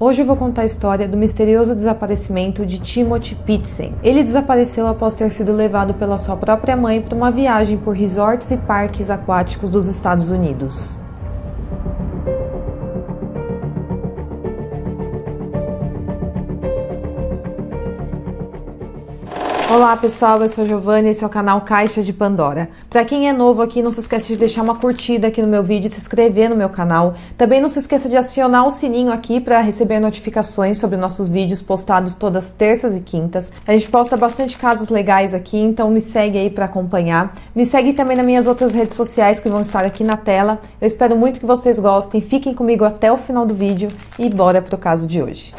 Hoje eu vou contar a história do misterioso desaparecimento de Timothy Pietzen. Ele desapareceu após ter sido levado pela sua própria mãe para uma viagem por resorts e parques aquáticos dos Estados Unidos. Olá pessoal, eu sou a Giovana e esse é o canal Caixa de Pandora. Para quem é novo aqui, não se esqueça de deixar uma curtida aqui no meu vídeo e se inscrever no meu canal. Também não se esqueça de acionar o sininho aqui para receber notificações sobre nossos vídeos postados todas terças e quintas. A gente posta bastante casos legais aqui, então me segue aí para acompanhar. Me segue também nas minhas outras redes sociais que vão estar aqui na tela. Eu espero muito que vocês gostem, fiquem comigo até o final do vídeo e bora pro caso de hoje.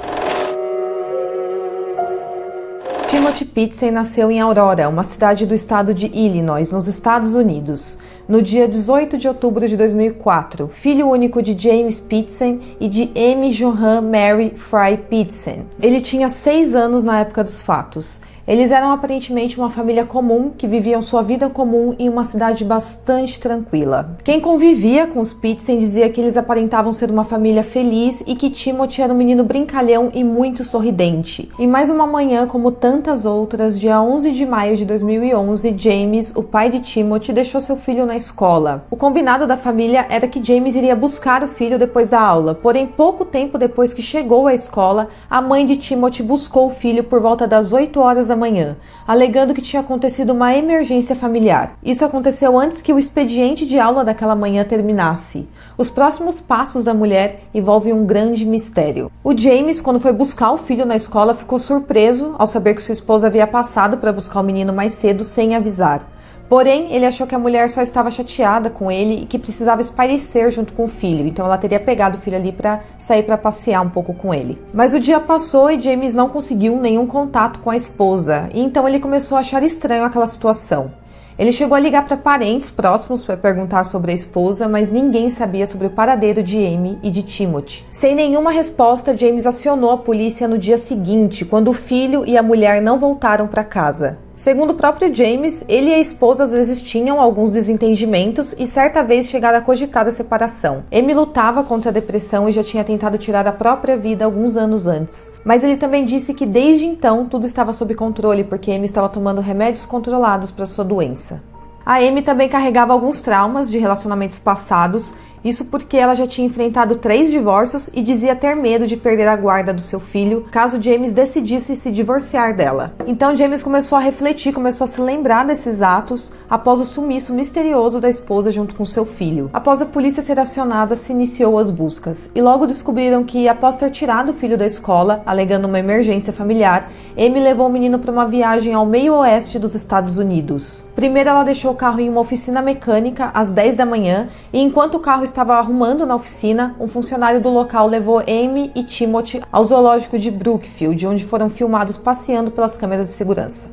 Timothy Pietzen nasceu em Aurora, uma cidade do estado de Illinois, nos Estados Unidos, no dia 18 de outubro de 2004, filho único de James Pietzen e de Amy Johan Mary Fry Pietzen. Ele tinha 6 anos na época dos fatos. Eles eram aparentemente uma família comum que viviam sua vida comum em uma cidade bastante tranquila. Quem convivia com os Pietzen dizia que eles aparentavam ser uma família feliz e que Timothy era um menino brincalhão e muito sorridente. Em mais uma manhã, como tantas outras, dia 11 de maio de 2011, James, o pai de Timothy, deixou seu filho na escola. O combinado da família era que James iria buscar o filho depois da aula, porém pouco tempo depois que chegou à escola, a mãe de Timothy buscou o filho por volta das 8 horas da manhã, alegando que tinha acontecido uma emergência familiar. Isso aconteceu antes que o expediente de aula daquela manhã terminasse. Os próximos passos da mulher envolvem um grande mistério. O James, quando foi buscar o filho na escola, ficou surpreso ao saber que sua esposa havia passado para buscar o menino mais cedo sem avisar. Porém, ele achou que a mulher só estava chateada com ele e que precisava espairecer junto com o filho, então ela teria pegado o filho ali para sair para passear um pouco com ele. Mas o dia passou e James não conseguiu nenhum contato com a esposa, e então ele começou a achar estranho aquela situação. Ele chegou a ligar para parentes próximos para perguntar sobre a esposa, mas ninguém sabia sobre o paradeiro de Amy e de Timothy. Sem nenhuma resposta, James acionou a polícia no dia seguinte, quando o filho e a mulher não voltaram para casa. Segundo o próprio James, ele e a esposa às vezes tinham alguns desentendimentos e certa vez chegaram a cogitar a separação. Amy lutava contra a depressão e já tinha tentado tirar a própria vida alguns anos antes. Mas ele também disse que desde então tudo estava sob controle porque Amy estava tomando remédios controlados para sua doença. A Amy também carregava alguns traumas de relacionamentos passados, isso porque ela já tinha enfrentado 3 divórcios e dizia ter medo de perder a guarda do seu filho caso James decidisse se divorciar dela. Então James começou a refletir, começou a se lembrar desses atos após o sumiço misterioso da esposa junto com seu filho. Após a polícia ser acionada, se iniciou as buscas e logo descobriram que, após ter tirado o filho da escola, alegando uma emergência familiar, Amy levou o menino para uma viagem ao meio oeste dos Estados Unidos. Primeiro ela deixou o carro em uma oficina mecânica às 10 da manhã e enquanto o carro estava arrumando na oficina, um funcionário do local levou Amy e Timothy ao zoológico de Brookfield, onde foram filmados passeando pelas câmeras de segurança.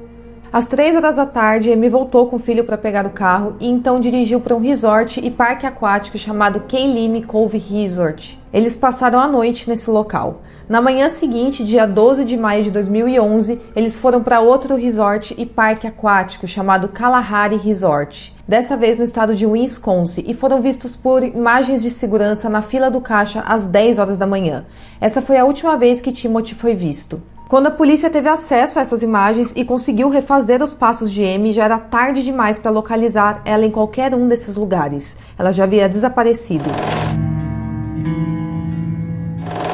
Às 3 horas da tarde, Amy voltou com o filho para pegar o carro e então dirigiu para um resort e parque aquático chamado Kaylee Cove Resort. Eles passaram a noite nesse local. Na manhã seguinte, dia 12 de maio de 2011, eles foram para outro resort e parque aquático chamado Kalahari Resort, dessa vez no estado de Wisconsin, e foram vistos por imagens de segurança na fila do caixa às 10 horas da manhã. Essa foi a última vez que Timothy foi visto. Quando a polícia teve acesso a essas imagens e conseguiu refazer os passos de Amy, já era tarde demais para localizar ela em qualquer um desses lugares. Ela já havia desaparecido.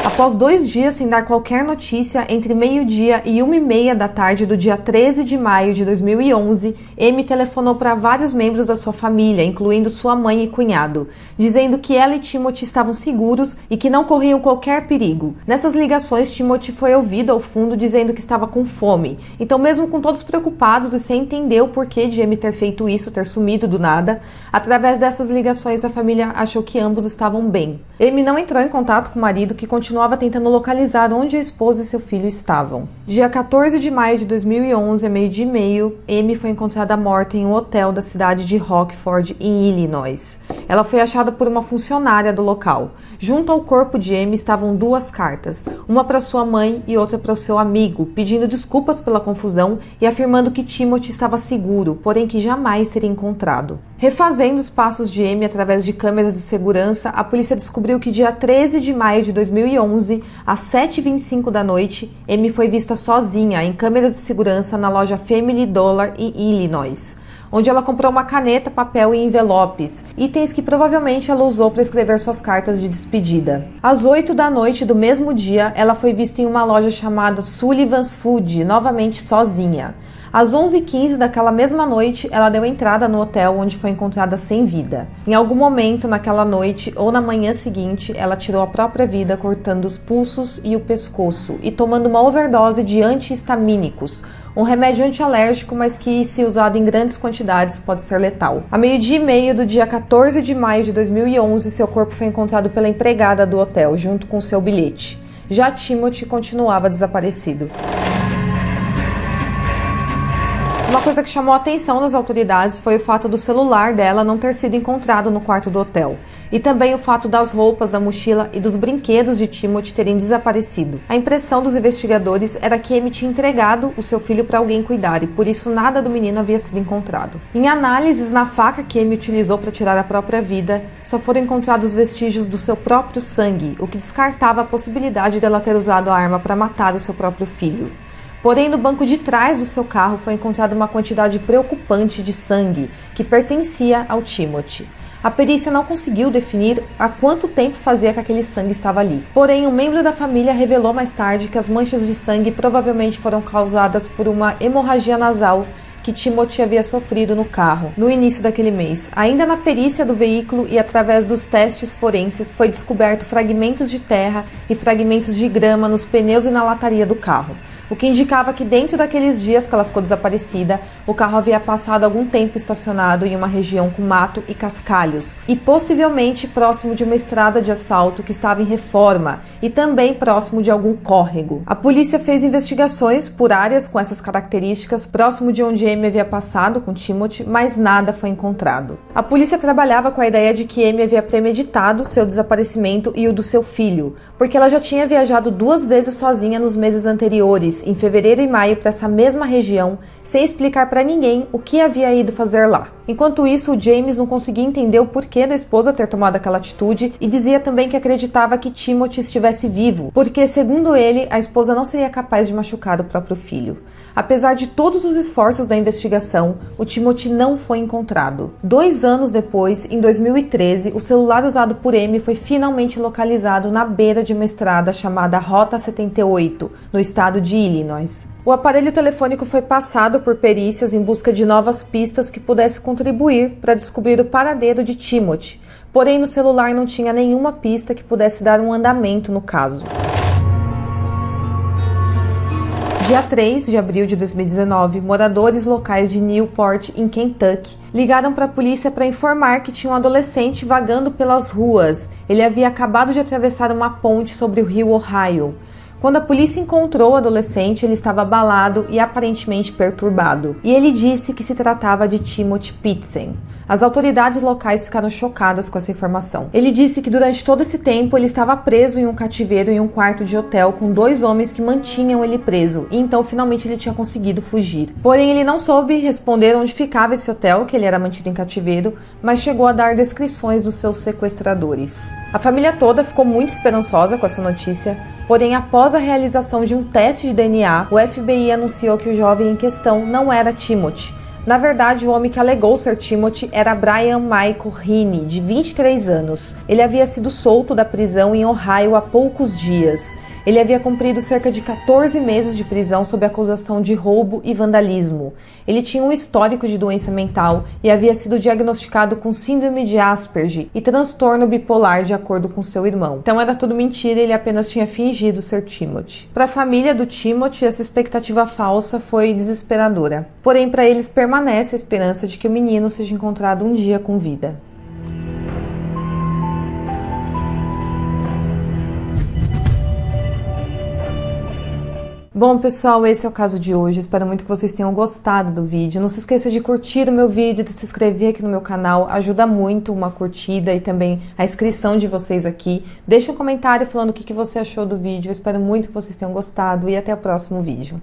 Após 2 dias sem dar qualquer notícia, entre meio-dia e 1h30 da tarde do dia 13 de maio de 2011, Amy telefonou para vários membros da sua família, incluindo sua mãe e cunhado, dizendo que ela e Timothy estavam seguros e que não corriam qualquer perigo. Nessas ligações, Timothy foi ouvido ao fundo dizendo que estava com fome. Então, mesmo com todos preocupados e sem entender o porquê de Amy ter feito isso, ter sumido do nada, através dessas ligações a família achou que ambos estavam bem. Amy não entrou em contato com o marido, que continuava tentando localizar onde a esposa e seu filho estavam. Dia 14 de maio de 2011, a 12h30, Amy foi encontrada morta em um hotel da cidade de Rockford, em Illinois. Ela foi achada por uma funcionária do local. Junto ao corpo de Amy estavam 2 cartas, uma para sua mãe e outra para o seu amigo, pedindo desculpas pela confusão e afirmando que Timothy estava seguro, porém que jamais seria encontrado. Refazendo os passos de Amy através de câmeras de segurança, a polícia descobriu que dia 13 de maio de 2011, às 7h25 da noite, Amy foi vista sozinha em câmeras de segurança na loja Family Dollar em Illinois, onde ela comprou uma caneta, papel e envelopes, itens que provavelmente ela usou para escrever suas cartas de despedida. Às 8 da noite do mesmo dia, ela foi vista em uma loja chamada Sullivan's Food, novamente sozinha. Às 11h15 daquela mesma noite, ela deu entrada no hotel onde foi encontrada sem vida. Em algum momento naquela noite ou na manhã seguinte, ela tirou a própria vida cortando os pulsos e o pescoço e tomando uma overdose de antihistamínicos, um remédio antialérgico, mas que, se usado em grandes quantidades, pode ser letal. A 12h30 do dia 14 de maio de 2011, seu corpo foi encontrado pela empregada do hotel, junto com seu bilhete. Já Timothy continuava desaparecido. Uma coisa que chamou a atenção das autoridades foi o fato do celular dela não ter sido encontrado no quarto do hotel, e também o fato das roupas, da mochila e dos brinquedos de Timothy terem desaparecido. A impressão dos investigadores era que Amy tinha entregado o seu filho para alguém cuidar e por isso nada do menino havia sido encontrado. Em análises na faca que Amy utilizou para tirar a própria vida, só foram encontrados vestígios do seu próprio sangue, o que descartava a possibilidade dela ter usado a arma para matar o seu próprio filho. Porém, no banco de trás do seu carro foi encontrada uma quantidade preocupante de sangue que pertencia ao Timothy. A perícia não conseguiu definir há quanto tempo fazia que aquele sangue estava ali. Porém, um membro da família revelou mais tarde que as manchas de sangue provavelmente foram causadas por uma hemorragia nasal que Timothy havia sofrido no carro, no início daquele mês. Ainda na perícia do veículo e através dos testes forenses foi descoberto fragmentos de terra e fragmentos de grama nos pneus e na lataria do carro, o que indicava que dentro daqueles dias que ela ficou desaparecida, o carro havia passado algum tempo estacionado em uma região com mato e cascalhos, e possivelmente próximo de uma estrada de asfalto que estava em reforma e também próximo de algum córrego. A polícia fez investigações por áreas com essas características próximo de onde Amy havia passado com Timothy, mas nada foi encontrado. A polícia trabalhava com a ideia de que Amy havia premeditado seu desaparecimento e o do seu filho, porque ela já tinha viajado 2 vezes sozinha nos meses anteriores, em fevereiro e maio, para essa mesma região, sem explicar para ninguém o que havia ido fazer lá. Enquanto isso, o James não conseguia entender o porquê da esposa ter tomado aquela atitude e dizia também que acreditava que Timothy estivesse vivo, porque, segundo ele, a esposa não seria capaz de machucar o próprio filho. Apesar de todos os esforços da investigação, o Timothy não foi encontrado. 2 anos depois, em 2013, o celular usado por Amy foi finalmente localizado na beira de uma estrada chamada Rota 78, no estado de Illinois. O aparelho telefônico foi passado por perícias em busca de novas pistas que pudessem contribuir para descobrir o paradeiro de Timothy, porém no celular não tinha nenhuma pista que pudesse dar um andamento no caso. Dia 3 de abril de 2019, moradores locais de Newport, em Kentucky, ligaram para a polícia para informar que tinha um adolescente vagando pelas ruas. Ele havia acabado de atravessar uma ponte sobre o rio Ohio. Quando a polícia encontrou o adolescente, ele estava abalado e aparentemente perturbado, e ele disse que se tratava de Timothy Pitzen. As autoridades locais ficaram chocadas com essa informação. Ele disse que durante todo esse tempo ele estava preso em um cativeiro em um quarto de hotel com 2 homens que mantinham ele preso, e então finalmente ele tinha conseguido fugir. Porém, ele não soube responder onde ficava esse hotel, que ele era mantido em cativeiro, mas chegou a dar descrições dos seus sequestradores. A família toda ficou muito esperançosa com essa notícia. Porém, após a realização de um teste de DNA, o FBI anunciou que o jovem em questão não era Timothy. Na verdade, o homem que alegou ser Timothy era Brian Michael Heaney, de 23 anos. Ele havia sido solto da prisão em Ohio há poucos dias. Ele havia cumprido cerca de 14 meses de prisão sob acusação de roubo e vandalismo. Ele tinha um histórico de doença mental e havia sido diagnosticado com síndrome de Asperger e transtorno bipolar, de acordo com seu irmão. Então era tudo mentira, ele apenas tinha fingido ser Timothy. Para a família do Timothy, essa expectativa falsa foi desesperadora. Porém, para eles permanece a esperança de que o menino seja encontrado um dia com vida. Bom, pessoal, esse é o caso de hoje. Espero muito que vocês tenham gostado do vídeo. Não se esqueça de curtir o meu vídeo, de se inscrever aqui no meu canal. Ajuda muito uma curtida e também a inscrição de vocês aqui. Deixe um comentário falando o que você achou do vídeo. Eu espero muito que vocês tenham gostado e até o próximo vídeo.